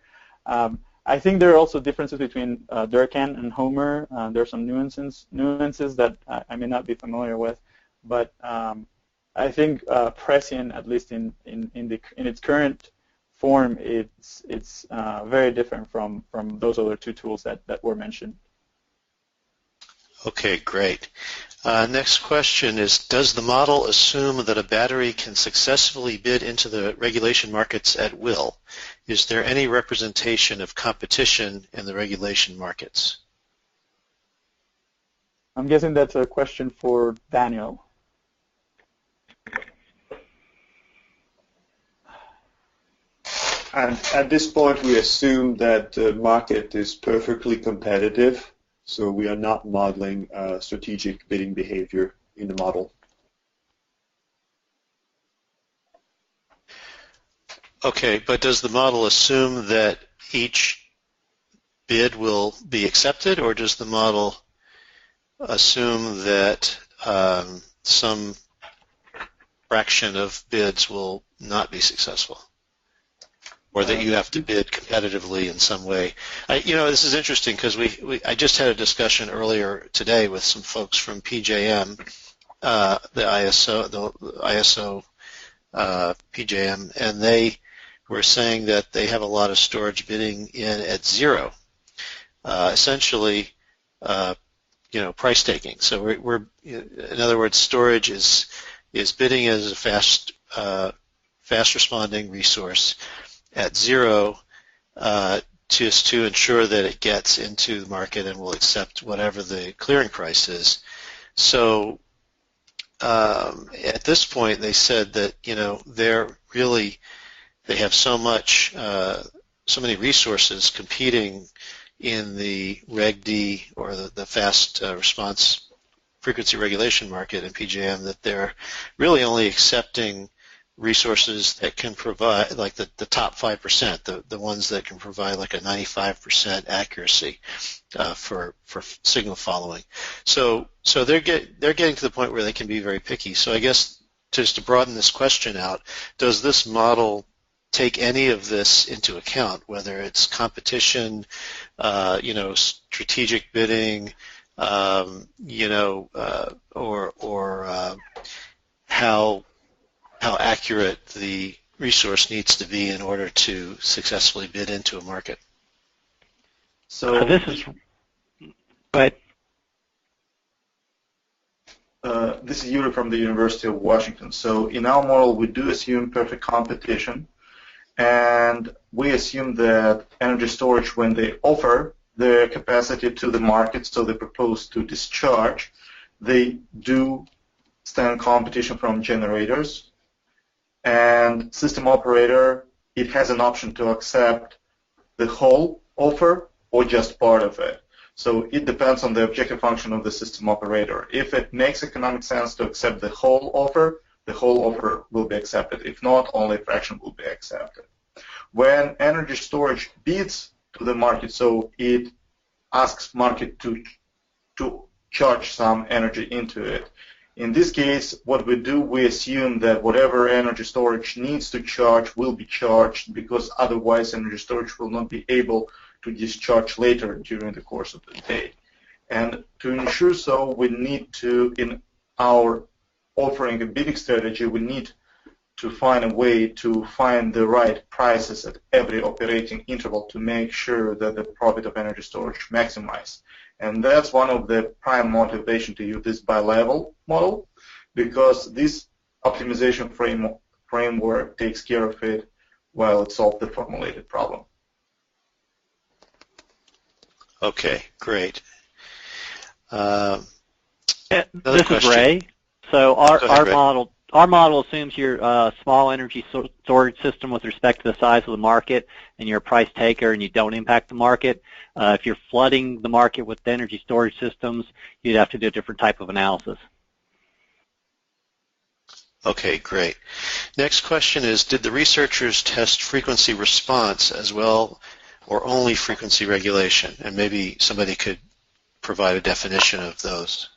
I think there are also differences between Dvorkin and Homer. There are some nuances that I may not be familiar with, but I think Prescient, at least in its current form, it's very different from those other 2 tools that were mentioned. Okay, great. Next question is, does the model assume that a battery can successfully bid into the regulation markets at will? Is there any representation of competition in the regulation markets? I'm guessing that's a question for Daniel. And at this point, we assume that the market is perfectly competitive So we are not modeling strategic bidding behavior in the model. Okay, but does the model assume that each bid will be accepted, or does the model assume that some fraction of bids will not be successful, or that you have to bid competitively in some way? This is interesting because I just had a discussion earlier today with some folks from PJM, the ISO PJM, and they were saying that they have a lot of storage bidding in at zero, essentially, price taking. So we're in other words, storage is bidding as a fast responding resource at zero, just to ensure that it gets into the market and will accept whatever the clearing price is. So at this point, they said that they have so many resources competing in the Reg D, or the fast response frequency regulation market in PJM, that they're really only accepting resources that can provide, like the top 5%, the ones that can provide like a 95% accuracy for signal following. So they're getting to the point where they can be very picky. So I guess just to broaden this question out, does this model take any of this into account, whether it's competition, strategic bidding, or how accurate the resource needs to be in order to successfully bid into a market? So this is, go ahead. This is Yury from the University of Washington. So in our model, we do assume perfect competition, and we assume that energy storage, when they offer their capacity to the market, so they propose to discharge, they do stand competition from generators, and system operator, it has an option to accept the whole offer or just part of it. So it depends on the objective function of the system operator. If it makes economic sense to accept the whole offer will be accepted. If not, only a fraction will be accepted. When energy storage bids to the market, so it asks market to charge some energy into it. In this case, what we do, we assume that whatever energy storage needs to charge will be charged, because otherwise energy storage will not be able to discharge later during the course of the day. And to ensure so, we need to, in our offering a bidding strategy, we need to find a way to find the right prices at every operating interval to make sure that the profit of energy storage maximized. And that's one of the prime motivation to use this bi-level model, because this optimization framework takes care of it while it solves the formulated problem. Okay, great. This question. is Ray. So our model assumes you're a small energy storage system with respect to the size of the market, and you're a price taker and you don't impact the market. If you're flooding the market with energy storage systems, you'd have to do a different type of analysis. Okay, great. Next question is, did the researchers test frequency response as well, or only frequency regulation? And maybe somebody could provide a definition of those.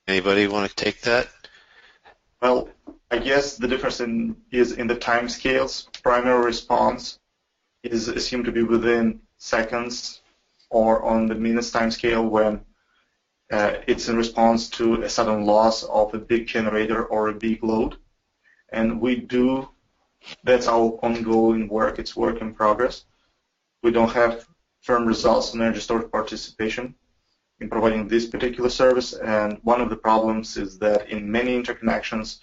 Anybody want to take that? Well, I guess the difference is in the time scales. Primary response is assumed to be within seconds or on the minutes time scale when it's in response to a sudden loss of a big generator or a big load. And that's our ongoing work. It's work in progress. We don't have firm results on energy storage participation in providing this particular service, and one of the problems is that in many interconnections,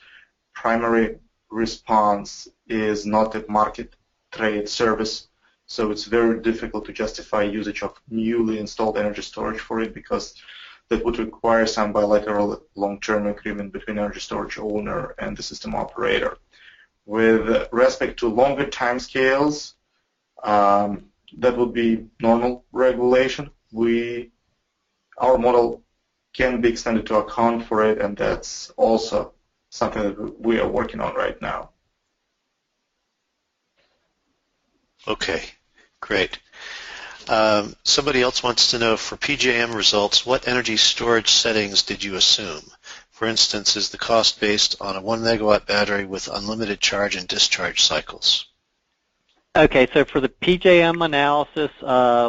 primary response is not a market trade service, so it's very difficult to justify usage of newly installed energy storage for it, because that would require some bilateral long-term agreement between energy storage owner and the system operator. With respect to longer time scales, that would be normal regulation. Our model can be extended to account for it, and that's also something that we are working on right now. Okay, great. Somebody else wants to know, for PJM results, what energy storage settings did you assume? For instance, is the cost based on a 1 megawatt battery with unlimited charge and discharge cycles? Okay, so for the PJM analysis,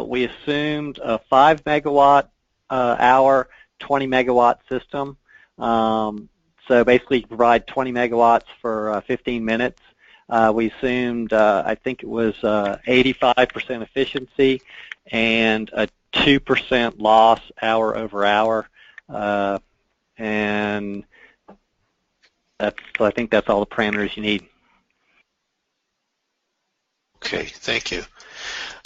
we assumed a 5 megawatt hour, 20 megawatt system. So basically you provide 20 megawatts for 15 minutes. We assumed, I think it was 85% efficiency and a 2% loss hour over hour. And I think that's all the parameters you need. Okay, thank you.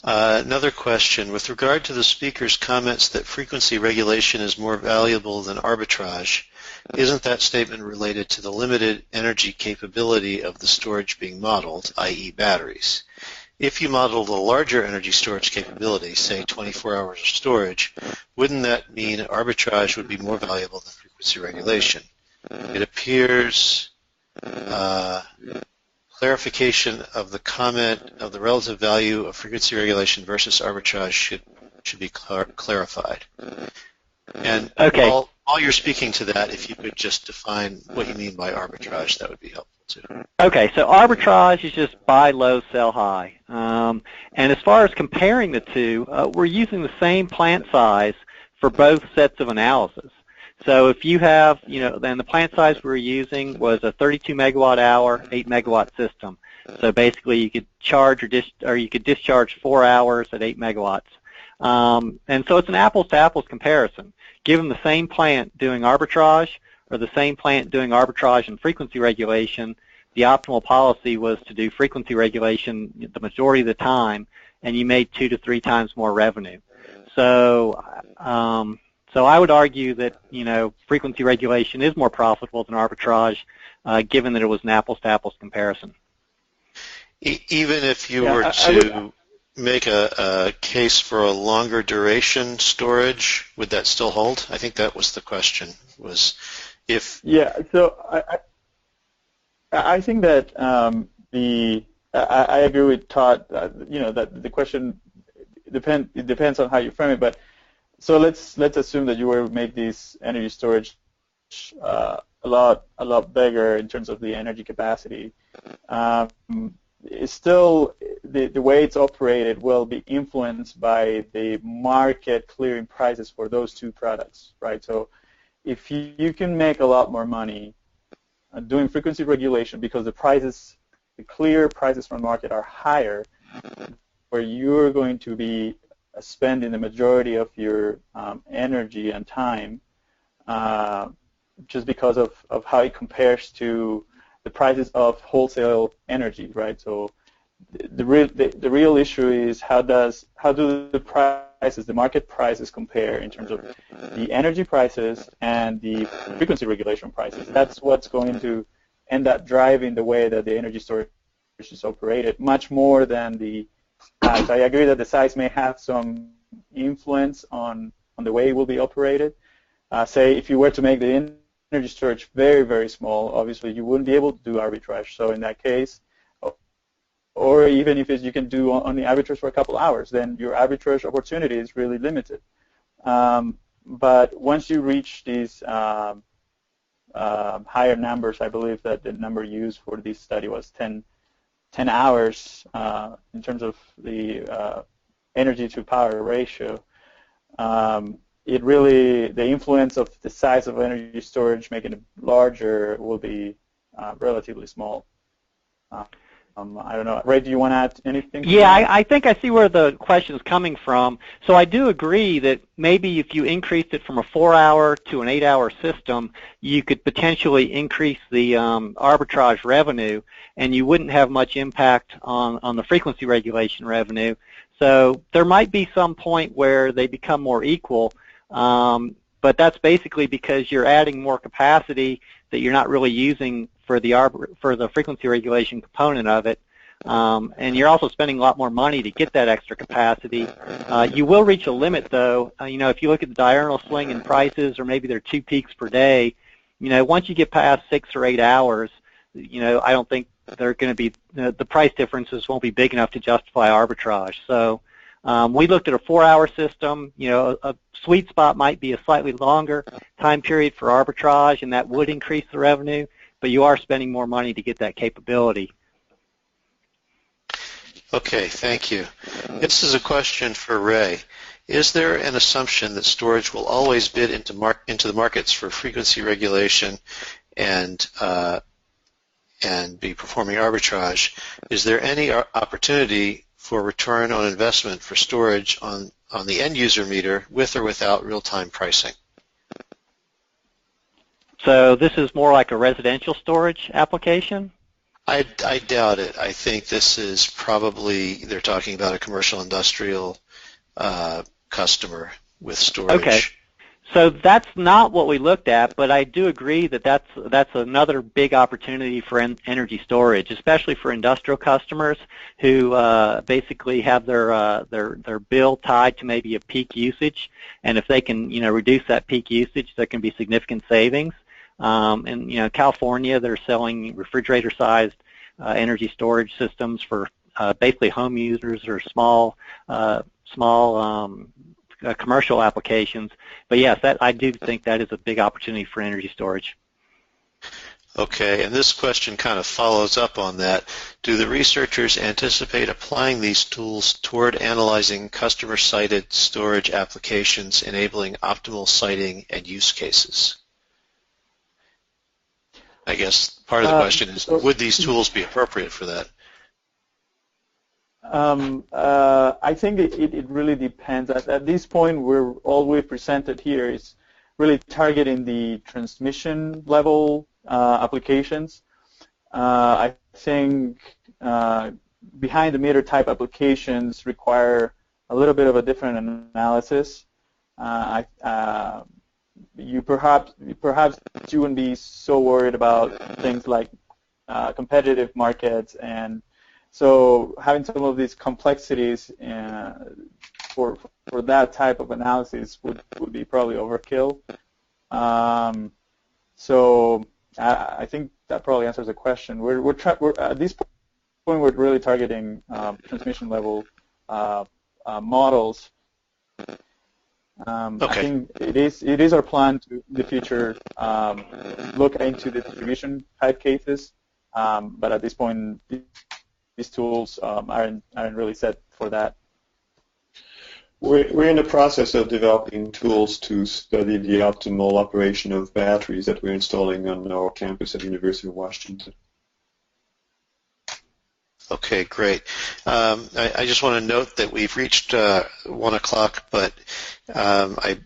Another question. With regard to the speaker's comments that frequency regulation is more valuable than arbitrage, isn't that statement related to the limited energy capability of the storage being modeled, i.e. batteries? If you modeled a larger energy storage capability, say 24 hours of storage, wouldn't that mean arbitrage would be more valuable than frequency regulation? It appears clarification of the comment of the relative value of frequency regulation versus arbitrage should be clarified. And okay. While you're speaking to that, if you could just define what you mean by arbitrage, that would be helpful too. Okay, so arbitrage is just buy low, sell high. And as far as comparing the two, we're using the same plant size for both sets of analysis. So if you have, then the plant size we were using was a 32 megawatt hour, 8 megawatt system. So basically you could charge or you could discharge 4 hours at 8 megawatts. And so it's an apples to apples comparison. Given the same plant doing arbitrage or the same plant doing arbitrage and frequency regulation, the optimal policy was to do frequency regulation the majority of the time, and you made 2 to 3 times more revenue. So I would argue that, frequency regulation is more profitable than arbitrage, given that it was an apples-to-apples comparison. Even if you were to make a case for a longer duration storage, would that still hold? I think that was the question, was if... Yeah, so I think that I agree with Todd, that the question depends on how you frame it, but so let's assume that you were to make this energy storage a lot bigger in terms of the energy capacity. It's still the way it's operated will be influenced by the market clearing prices for those two products, right? So if you can make a lot more money doing frequency regulation because the clear prices from the market are higher, where you're going to be spending the majority of your energy and time just because of how it compares to the prices of wholesale energy, right? So the real issue is how do the market prices compare in terms of the energy prices and the frequency regulation prices. That's what's going to end up driving the way that the energy storage is operated, much more than the size. I agree that the size may have some influence on the way it will be operated. Say if you were to make the energy storage very, very small, obviously you wouldn't be able to do arbitrage. So in that case, or even if you can do only arbitrage for a couple hours, then your arbitrage opportunity is really limited. But once you reach these higher numbers, I believe that the number used for this study was 10 hours in terms of the energy to power ratio. The influence of the size of energy storage making it larger will be relatively small. I don't know. Ray, do you want to add anything? Yeah, I think I see where the question is coming from. So I do agree that maybe if you increased it from a 4-hour to an 8-hour system, you could potentially increase the arbitrage revenue, and you wouldn't have much impact on the frequency regulation revenue. So there might be some point where they become more equal, but that's basically because you're adding more capacity that you're not really using for the frequency regulation component of it. And you're also spending a lot more money to get that extra capacity. You will reach a limit, though. If you look at the diurnal swing in prices, or maybe there are 2 peaks per day, once you get past 6 or 8 hours, I don't think they're going to be the price differences won't be big enough to justify arbitrage. So we looked at a 4-hour system. A sweet spot might be a slightly longer time period for arbitrage, and that would increase the revenue, but you are spending more money to get that capability. Okay, thank you. This is a question for Ray. Is there an assumption that storage will always bid into the markets for frequency regulation and be performing arbitrage? Is there any opportunity for return on investment for storage on the end user meter with or without real-time pricing? So this is more like a residential storage application? I doubt it. I think this is probably, they're talking about a commercial industrial customer with storage. Okay. So that's not what we looked at, but I do agree that that's another big opportunity for energy storage, especially for industrial customers who basically have their bill tied to maybe a peak usage, and if they can reduce that peak usage, there can be significant savings. In California, they're selling refrigerator-sized energy storage systems for basically home users or small commercial applications. But yes, I do think that is a big opportunity for energy storage. Okay, and this question kind of follows up on that. Do the researchers anticipate applying these tools toward analyzing customer-sited storage applications, enabling optimal siting and use cases? I guess part of the question is, would these tools be appropriate for that? I think it really depends. At this point, all we've presented here is really targeting the transmission level applications. I think behind the meter type applications require a little bit of a different analysis. You perhaps you wouldn't be so worried about things like competitive markets, and so having some of these complexities for that type of analysis would be probably overkill. So I think that probably answers the question. We're at this point we're really targeting transmission level models. Okay. I think it is our plan to in the future look into the distribution type cases, but at this point these tools aren't really set for that. We're in the process of developing tools to study the optimal operation of batteries that we're installing on our campus at the University of Washington. Okay, great. I just want to note that we've reached 1 o'clock, but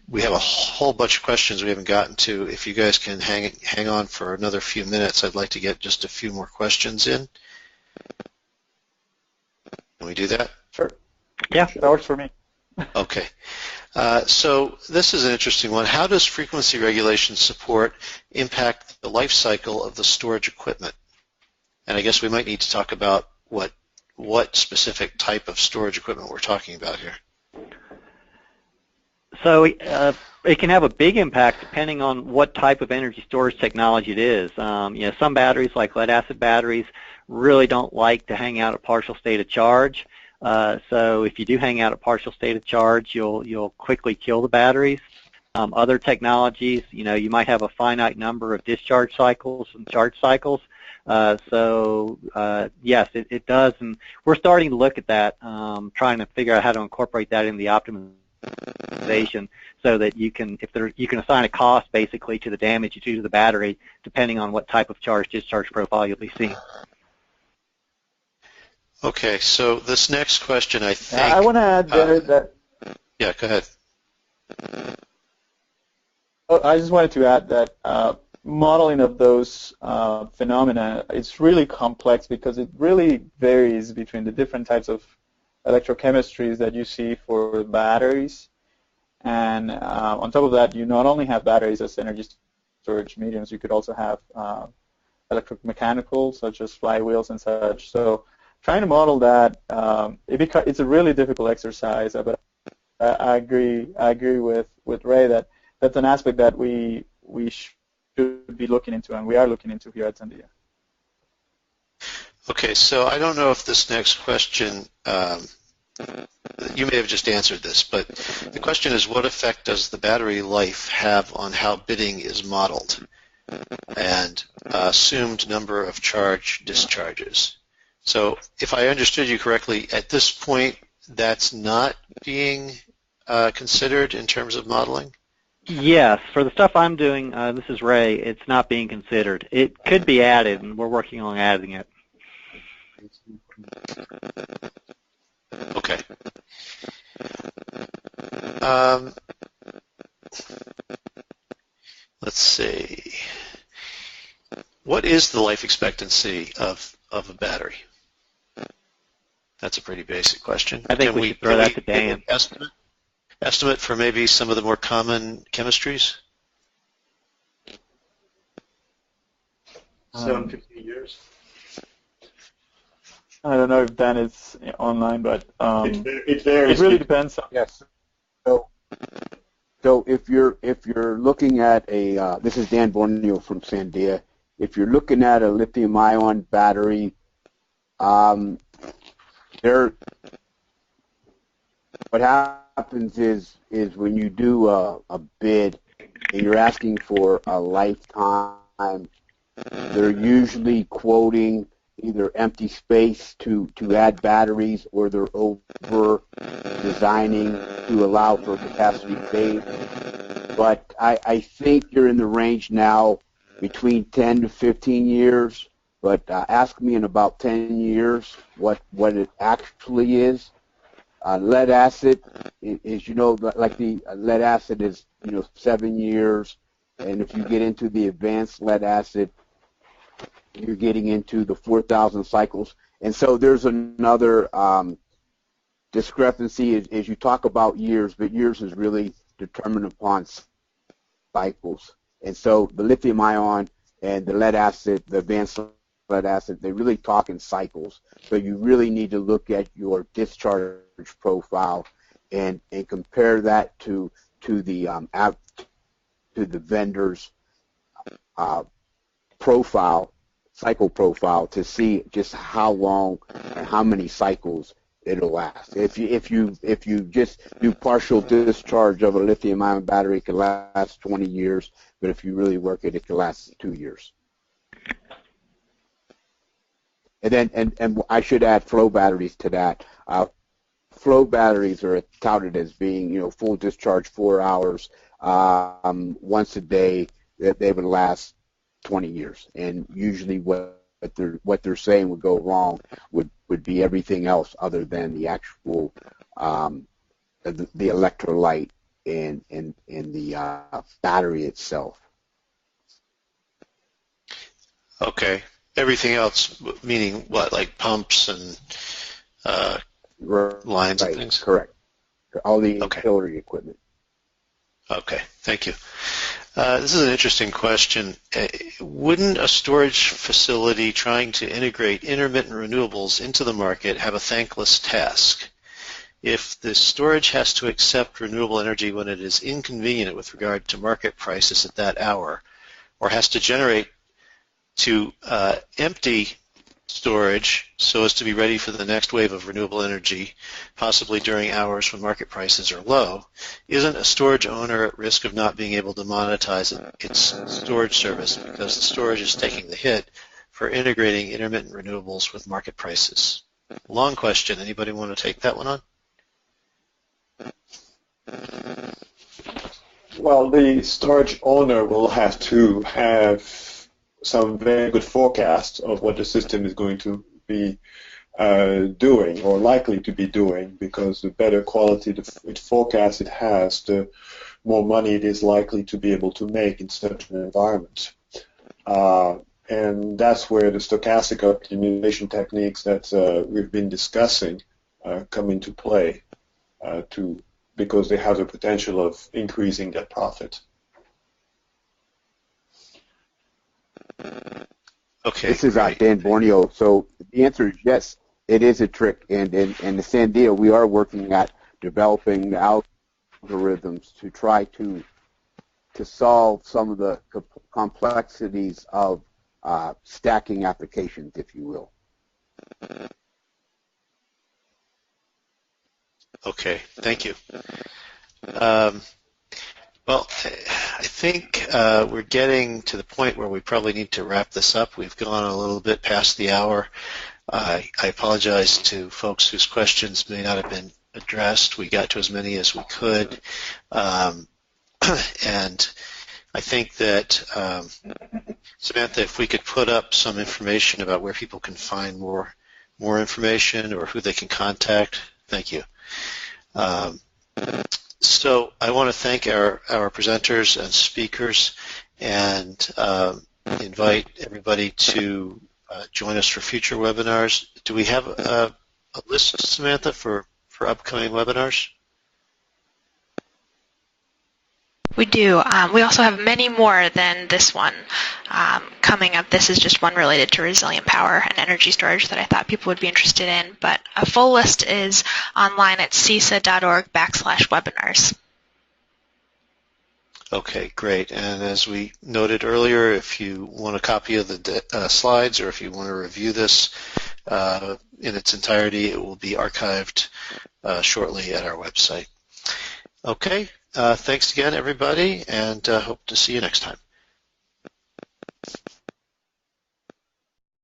we have a whole bunch of questions we haven't gotten to. If you guys can hang on for another few minutes, I'd like to get just a few more questions in. Can we do that? Sure. Yeah. That works for me. Okay. So this is an interesting one. How does frequency regulation support impact the life cycle of the storage equipment? And I guess we might need to talk about what specific type of storage equipment we're talking about here. So it can have a big impact depending on what type of energy storage technology it is. Some batteries, like lead-acid batteries, really don't like to hang out at partial state of charge. So if you do hang out at partial state of charge, you'll quickly kill the batteries. Other technologies, you might have a finite number of discharge cycles and charge cycles. Yes, it does, and we're starting to look at that, trying to figure out how to incorporate that in the optimization so that you can assign a cost basically to the damage you do to the battery depending on what type of charge-discharge profile you'll be seeing. Okay, so this next question, I think... I want to add there that... Yeah, go ahead. I just wanted to add that modeling of those phenomena, it's really complex because it really varies between the different types of electrochemistries that you see for batteries. And on top of that, you not only have batteries as energy storage mediums. You could also have electromechanical, such as flywheels and such. So trying to model that, it's a really difficult exercise. But I agree with Ray that that's an aspect that we should be looking into, and we are looking into here at Sandia. Okay, so I don't know if this next question, you may have just answered this, but the question is, what effect does the battery life have on how bidding is modeled and assumed number of charge discharges? So if I understood you correctly, at this point, that's not being considered in terms of modeling? Yes, for the stuff I'm doing, this is Ray, it's not being considered. It could be added, and we're working on adding it. Okay. Let's see. What is the life expectancy of a battery? That's a pretty basic question. I think we should throw that to Dan. Estimate for maybe some of the more common chemistries? 750 years. I don't know if Dan is online, but it varies. It really depends. Yes. So if you're looking at a this is Dan Borneo from Sandia. If you're looking at a lithium-ion battery, what happens is when you do a bid and you're asking for a lifetime, they're usually quoting either empty space to add batteries, or they're over designing to allow for capacity phase. But I think you're in the range now between 10 to 15 years. But ask me in about 10 years what it actually is. Lead acid is, like the lead acid is, 7 years. And if you get into the advanced lead acid, you're getting into the 4,000 cycles. And so there's another discrepancy as you talk about years, but years is really determined upon cycles. And so the lithium ion and the lead acid, the advanced lead acid, they really talk in cycles. So you really need to look at your discharge profile and compare that to the vendor's cycle profile, to see just how long and how many cycles it'll last. If you just do partial discharge of a lithium-ion battery, it can last 20 years, but if you really work it, it can last 2 years. And then I should add flow batteries to that. Flow batteries are touted as being full discharge 4 hours once a day. That they would last 20 years, and usually what they're saying would go wrong would be everything else other than the actual the electrolyte and the battery itself. Okay. Everything else, meaning what, like pumps and lines and things? Correct. All the auxiliary equipment. Okay, thank you. This is an interesting question. Wouldn't a storage facility trying to integrate intermittent renewables into the market have a thankless task? If the storage has to accept renewable energy when it is inconvenient with regard to market prices at that hour, or has to generate to empty storage so as to be ready for the next wave of renewable energy, possibly during hours when market prices are low, isn't a storage owner at risk of not being able to monetize its storage service because the storage is taking the hit for integrating intermittent renewables with market prices? Long question. Anybody want to take that one on? Well, the storage owner will have to have some very good forecast of what the system is going to be doing or likely to be doing, because the better quality the forecast it has, the more money it is likely to be able to make in such an environment. And that's where the stochastic optimization techniques that we've been discussing come into play, because they have the potential of increasing that profit. Okay, This is great. Dan Borneo. So the answer is yes, it is a trick. And the Sandia, we are working at developing the algorithms to try to solve some of the complexities of stacking applications, if you will. Okay, thank you. Well, I think we're getting to the point where we probably need to wrap this up. We've gone a little bit past the hour. I apologize to folks whose questions may not have been addressed. We got to as many as we could. And I think that, Samantha, if we could put up some information about where people can find more information or who they can contact, thank you. So I want to thank our presenters and speakers and invite everybody to join us for future webinars. Do we have a list, Samantha, for upcoming webinars? We do. We also have many more than this one coming up. This is just one related to resilient power and energy storage that I thought people would be interested in. But a full list is online at cisa.org/webinars. Okay, great. And as we noted earlier, if you want a copy of the slides or if you want to review this in its entirety, it will be archived shortly at our website. Okay, thanks again, everybody, and hope to see you next time.